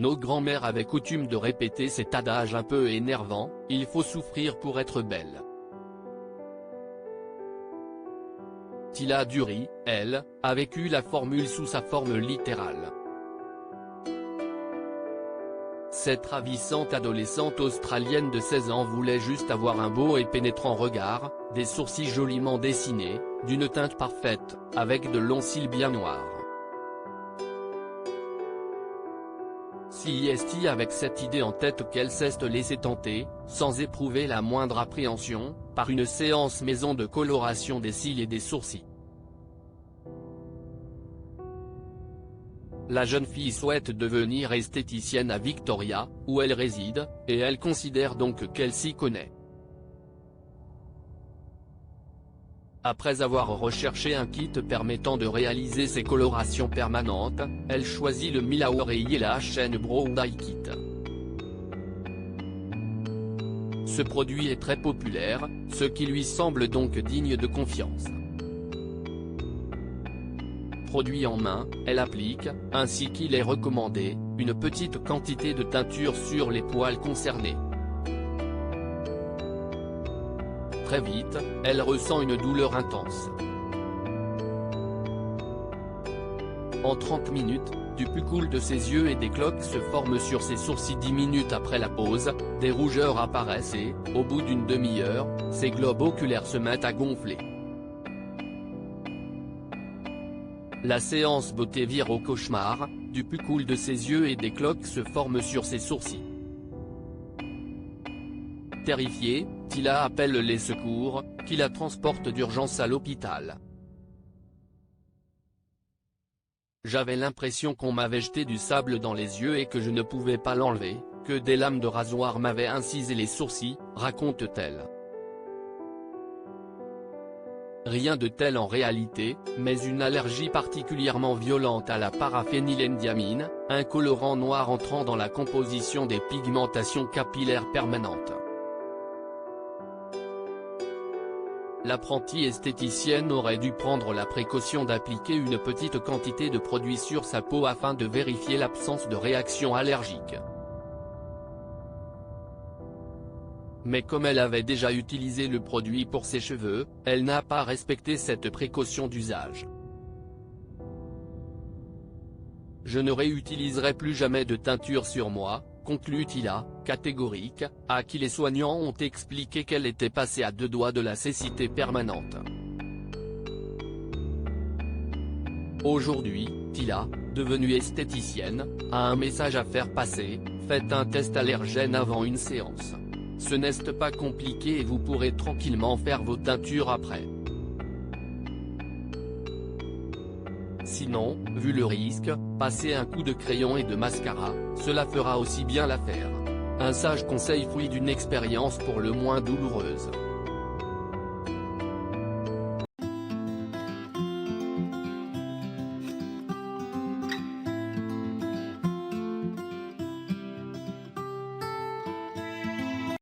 Nos grands-mères avaient coutume de répéter cet adage un peu énervant, il faut souffrir pour être belle. Tila Durie, elle, a vécu la formule sous sa forme littérale. Cette ravissante adolescente australienne de 16 ans voulait juste avoir un beau et pénétrant regard, des sourcils joliment dessinés, d'une teinte parfaite, avec de longs cils bien noirs. Si est avec cette idée en tête qu'elle s'est laissée tenter, sans éprouver la moindre appréhension, par une séance maison de coloration des cils et des sourcils. La jeune fille souhaite devenir esthéticienne à Victoria, où elle réside, et elle considère donc qu'elle s'y connaît. Après avoir recherché un kit permettant de réaliser ces colorations permanentes, elle choisit le Milaure Yela Chain Brow Dye Kit. Ce produit est très populaire, ce qui lui semble donc digne de confiance. Produit en main, elle applique, ainsi qu'il est recommandé, une petite quantité de teinture sur les poils concernés. Très vite, elle ressent une douleur intense. En 30 minutes, du plus cool de ses yeux et des cloques se forment sur ses sourcils. 10 minutes après la pause, des rougeurs apparaissent et, au bout d'une demi-heure, ses globes oculaires se mettent à gonfler. La séance beauté vire au cauchemar, du plus cool de ses yeux et des cloques se forment sur ses sourcils. Terrifiée, Tila appelle les secours, qui la transportent d'urgence à l'hôpital. J'avais l'impression qu'on m'avait jeté du sable dans les yeux et que je ne pouvais pas l'enlever, que des lames de rasoir m'avaient incisé les sourcils, raconte-t-elle. Rien de tel en réalité, mais une allergie particulièrement violente à la paraphénylendiamine, un colorant noir entrant dans la composition des pigmentations capillaires permanentes. L'apprentie esthéticienne aurait dû prendre la précaution d'appliquer une petite quantité de produit sur sa peau afin de vérifier l'absence de réaction allergique. Mais comme elle avait déjà utilisé le produit pour ses cheveux, elle n'a pas respecté cette précaution d'usage. Je ne réutiliserai plus jamais de teinture sur moi, conclut Tila, catégorique, à qui les soignants ont expliqué qu'elle était passée à 2 doigts de la cécité permanente. Aujourd'hui, Tila, devenue esthéticienne, a un message à faire passer: faites un test allergène avant une séance. Ce n'est pas compliqué et vous pourrez tranquillement faire vos teintures après. Sinon, vu le risque, passez un coup de crayon et de mascara, cela fera aussi bien l'affaire. Un sage conseil fruit d'une expérience pour le moins douloureuse.